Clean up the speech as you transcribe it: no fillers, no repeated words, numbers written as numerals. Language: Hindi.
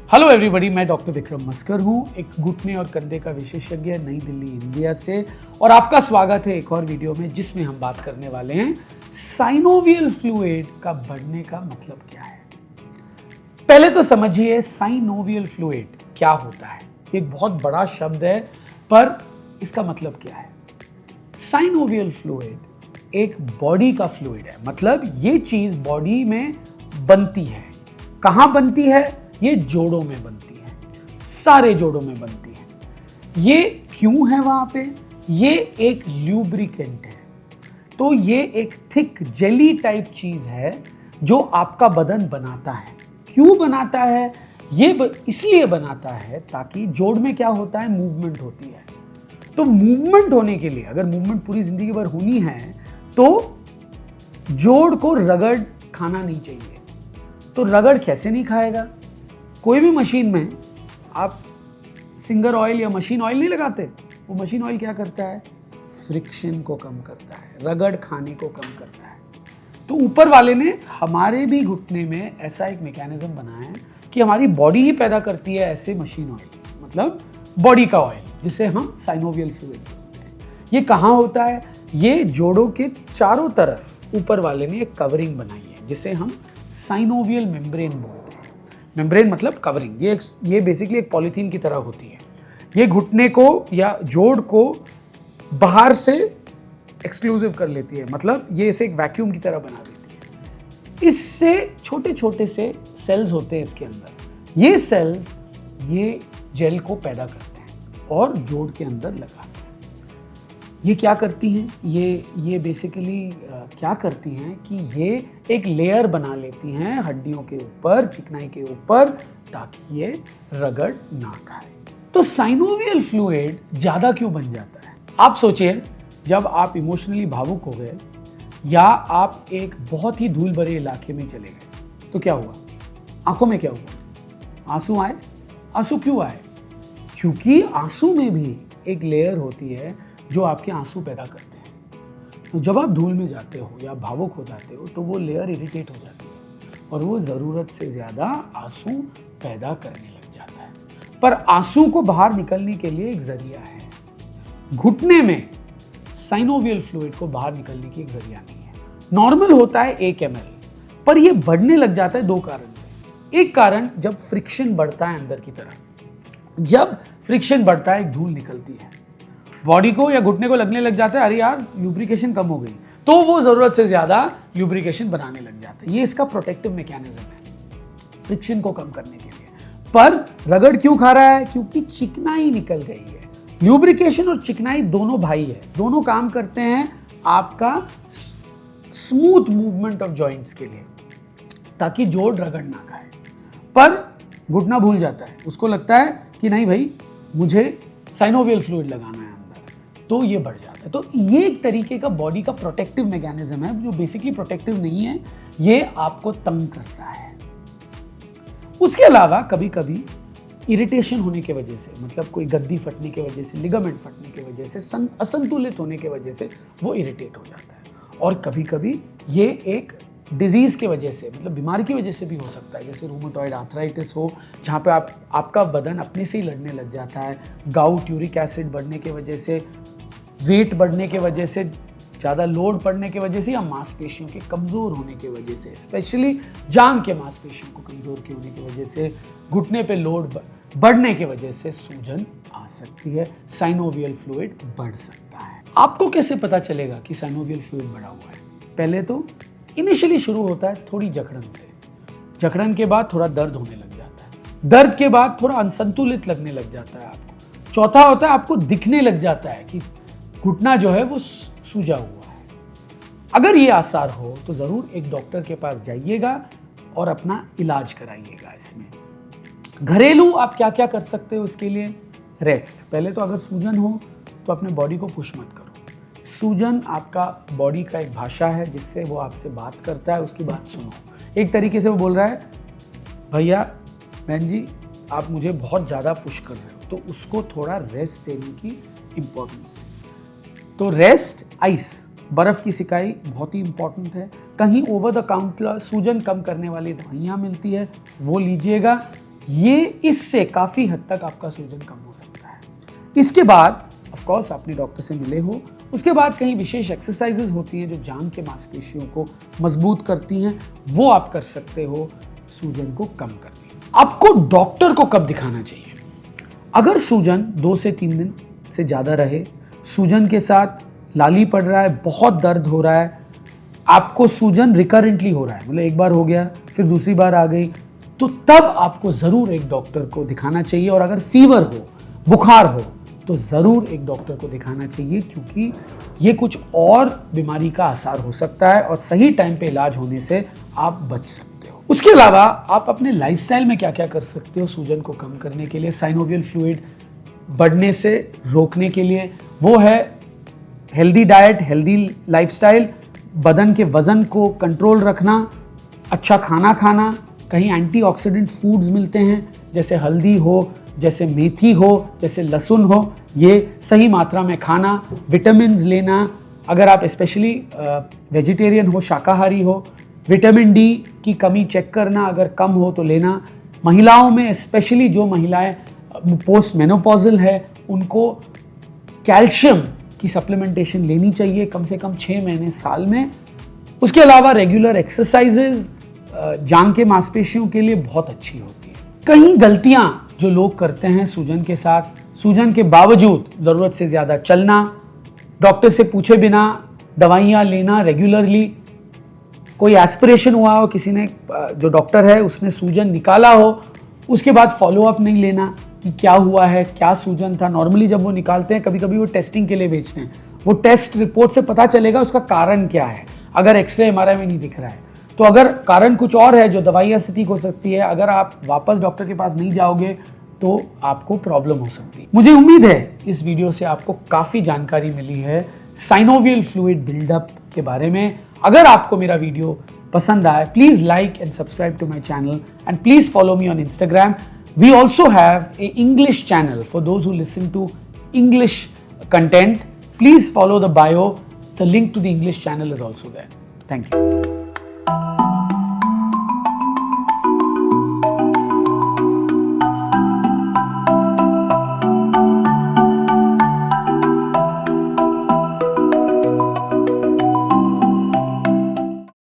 हेलो एवरीबॉडी, मैं डॉक्टर विक्रम मस्कर हूँ, एक घुटने और कंधे का विशेषज्ञ नई दिल्ली इंडिया से। और आपका स्वागत है एक और वीडियो में जिसमें हम बात करने वाले हैं साइनोवियल फ्लूइड का बढ़ने का मतलब क्या है। पहले तो समझिए साइनोवियल फ्लूइड क्या होता है। एक बहुत बड़ा शब्द है, पर इसका मतलब क्या है। साइनोवियल फ्लूइड एक बॉडी का फ्लूइड है, मतलब ये चीज बॉडी में बनती है। कहाँ बनती है? ये जोड़ों में बनती है, सारे जोड़ों में बनती है। ये क्यों है वहां पे? ये एक ल्यूब्रिकेंट है। तो ये एक थिक जेली टाइप चीज है जो आपका बदन बनाता है। क्यों बनाता है? ये इसलिए बनाता है ताकि जोड़ में क्या होता है, मूवमेंट होती है। तो मूवमेंट होने के लिए, अगर मूवमेंट पूरी जिंदगी भर होनी है तो जोड़ को रगड़ खाना नहीं चाहिए। तो रगड़ कैसे नहीं खाएगा? कोई भी मशीन में आप सिंगर ऑयल या मशीन ऑयल नहीं लगाते। वो मशीन ऑयल क्या करता है? फ्रिक्शन को कम करता है, रगड़ खाने को कम करता है। तो ऊपर वाले ने हमारे भी घुटने में ऐसा एक मैकेनिज्म बनाया है कि हमारी बॉडी ही पैदा करती है ऐसे मशीन ऑयल, मतलब बॉडी का ऑयल, जिसे हम साइनोवियल फ्लूइड बोलते हैं। ये कहाँ होता है? ये जोड़ों के चारों तरफ ऊपर वाले ने एक कवरिंग बनाई है जिसे हम साइनोवियल मेम्ब्रेन बोलते हैं। मेम्ब्रेन मतलब कवरिंग। ये बेसिकली एक पॉलीथीन की तरह होती है। ये घुटने को या जोड़ को बाहर से एक्सक्लूसिव कर लेती है, मतलब ये इसे एक वैक्यूम की तरह बना देती है। इससे छोटे छोटे से सेल्स होते हैं इसके अंदर। ये सेल्स ये जेल को पैदा करते हैं और जोड़ के अंदर लगाते हैं। ये क्या करती हैं? ये बेसिकली क्या करती हैं कि ये एक लेयर बना लेती हैं हड्डियों के ऊपर, चिकनाई के ऊपर, ताकि ये रगड़ ना खाए। तो साइनोवियल फ्लूइड ज्यादा क्यों बन जाता है? आप सोचिए, जब आप इमोशनली भावुक हो गए या आप एक बहुत ही धूल भरे इलाके में चले गए तो क्या हुआ? आंखों में क्या हुआ? आंसू आए। आंसू क्यों आए? क्योंकि आंसू में भी एक लेयर होती है जो आपके आंसू पैदा करते हैं। तो जब आप धूल में जाते हो या भावुक हो जाते हो तो वो लेयर इरिटेट हो जाती है और वो ज़रूरत से ज़्यादा आंसू पैदा करने लग जाता है। पर आंसू को बाहर निकलने के लिए एक जरिया है। घुटने में साइनोवियल फ्लूइड को बाहर निकलने की एक जरिया नहीं है। नॉर्मल होता है 1 ml, पर ये बढ़ने लग जाता है 2 कारण से। एक कारण, जब फ्रिक्शन बढ़ता है अंदर की तरफ। जब फ्रिक्शन बढ़ता है, एक धूल निकलती है, बॉडी को या घुटने को लगने लग जाता है, अरे यार ल्यूब्रिकेशन कम हो गई, तो वो जरूरत से ज्यादा ल्यूब्रिकेशन बनाने लग जाता है। ये इसका प्रोटेक्टिव मैकेनिज्म है, फ्रिक्शन को कम करने के लिए। पर रगड़ क्यों खा रहा है? क्योंकि चिकनाई निकल गई है। ल्यूब्रिकेशन और चिकनाई दोनों भाई है, दोनों काम करते हैं आपका स्मूथ मूवमेंट ऑफ जॉइंट्स के लिए, ताकि जोड़ रगड़ ना खाए। पर घुटना भूल जाता है, उसको लगता है कि नहीं भाई, मुझे साइनोवियल फ्लूइड लगाना है अंदर, तो ये बढ़ जाता है। तो ये एक तरीके का बॉडी का प्रोटेक्टिव मैकेनिज्म है जो बेसिकली प्रोटेक्टिव नहीं है, ये आपको तंग करता है। उसके अलावा कभी कभी इरिटेशन होने के वजह से, मतलब कोई गद्दी फटने की वजह से, लिगामेंट फटने की वजह से, असंतुलित होने की वजह से वो इरिटेट हो जाता है। और कभी कभी ये एक डिजीज की वजह से, मतलब बीमारी की वजह से भी हो सकता है, जैसे रूमेटॉइड आर्थराइटिस हो, जहाँ पे आपका बदन अपने से ही लड़ने लग जाता है। गाउट, यूरिक एसिड बढ़ने की वजह से, वेट बढ़ने की वजह से, ज़्यादा लोड पड़ने की वजह से, या मांसपेशियों के कमज़ोर होने की वजह से, स्पेशली जांघ के मांसपेशियों को कमज़ोर होने की वजह से, घुटने पे लोड बढ़ने की वजह से सूजन आ सकती है, साइनोवियल फ्लूइड बढ़ सकता है। आपको कैसे पता चलेगा कि साइनोवियल फ्लूइड बढ़ा हुआ है? पहले तो इनिशियली शुरू होता है थोड़ी जकड़न से, जकड़न के बाद थोड़ा दर्द होने लग जाता है, दर्द के बाद थोड़ा असंतुलित लगने लग जाता है आपको, चौथा होता है आपको दिखने लग जाता है कि घुटना जो है वो सूजा हुआ है। अगर ये आसार हो तो जरूर एक डॉक्टर के पास जाइएगा और अपना इलाज कराइएगा। इसमें घरेलू आप क्या क्या कर सकते हो इसके लिए? रेस्ट। पहले तो अगर सूजन हो तो अपने बॉडी को पुश मत करो। सूजन आपका बॉडी का एक भाषा है जिससे वो आपसे बात करता है, उसकी बात सुनो। एक तरीके से वो बोल रहा है, भैया बहन जी आप मुझे बहुत ज़्यादा पुश कर रहे हो, तो उसको थोड़ा रेस्ट देने की इम्पोर्टेंस है। तो रेस्ट, आइस, बर्फ़ की सिकाई बहुत ही इंपॉर्टेंट है। कहीं ओवर द काउंटर सूजन कम करने वाली दवाइयाँ मिलती है, वो लीजिएगा। ये इससे काफ़ी हद तक आपका सूजन कम हो सकता है। इसके बाद ऑफ कोर्स आपने डॉक्टर से मिले हो, उसके बाद कई विशेष एक्सरसाइजेज होती हैं जो जांघ के मांसपेशियों को मजबूत करती हैं, वो आप कर सकते हो सूजन को कम करने। आपको डॉक्टर को कब दिखाना चाहिए? अगर सूजन 2 से 3 दिन से ज़्यादा रहे, सूजन के साथ लाली पड़ रहा है, बहुत दर्द हो रहा है, आपको सूजन रिकरेंटली हो रहा है, मतलब एक बार हो गया फिर दूसरी बार आ गई, तो तब आपको ज़रूर एक डॉक्टर को दिखाना चाहिए। और अगर फीवर हो, बुखार हो, तो ज़रूर एक डॉक्टर को दिखाना चाहिए, क्योंकि ये कुछ और बीमारी का आसार हो सकता है और सही टाइम पे इलाज होने से आप बच सकते हो। उसके अलावा आप अपने लाइफस्टाइल में क्या क्या कर सकते हो सूजन को कम करने के लिए, साइनोवियल फ्लूइड बढ़ने से रोकने के लिए? वो है हेल्दी डाइट, हेल्दी लाइफस्टाइल, बदन के वजन को कंट्रोल रखना, अच्छा खाना खाना, कहीं एंटीऑक्सीडेंट फूड्स मिलते हैं जैसे हल्दी हो, जैसे मेथी हो, जैसे लहसुन हो, ये सही मात्रा में खाना, विटामिन्स लेना, अगर आप स्पेशली वेजिटेरियन हो, शाकाहारी हो, विटामिन डी की कमी चेक करना, अगर कम हो तो लेना। महिलाओं में स्पेशली जो महिलाएं पोस्ट मेनोपॉजल है, उनको कैल्शियम की सप्लीमेंटेशन लेनी चाहिए कम से कम 6 महीने साल में। उसके अलावा रेगुलर एक्सरसाइजेज जांघ के मांसपेशियों के लिए बहुत अच्छी होती है। कई गलतियां जो लोग करते हैं सूजन के साथ, सूजन के बावजूद ज़रूरत से ज़्यादा चलना, डॉक्टर से पूछे बिना दवाइयाँ लेना रेगुलरली, कोई एस्पिरेशन हुआ हो, किसी ने जो डॉक्टर है उसने सूजन निकाला हो, उसके बाद फॉलोअप नहीं लेना कि क्या हुआ है, क्या सूजन था। नॉर्मली जब वो निकालते हैं, कभी कभी वो टेस्टिंग के लिए भेजते हैं, वो टेस्ट रिपोर्ट से पता चलेगा उसका कारण क्या है, अगर एक्सरे एमआरआई में नहीं दिख रहा है तो। अगर कारण कुछ और है जो दवाइयाँ से ठीक हो सकती है, अगर आप वापस डॉक्टर के पास नहीं जाओगे तो आपको प्रॉब्लम हो सकती है। मुझे उम्मीद है इस वीडियो से आपको काफ़ी जानकारी मिली है साइनोवियल फ्लूइड बिल्डअप के बारे में। अगर आपको मेरा वीडियो पसंद आए, please like and subscribe to my channel and please follow me on Instagram. We also have a English channel for those who listen to English content. Please follow the bio. The link to the English channel is also there. Thank you.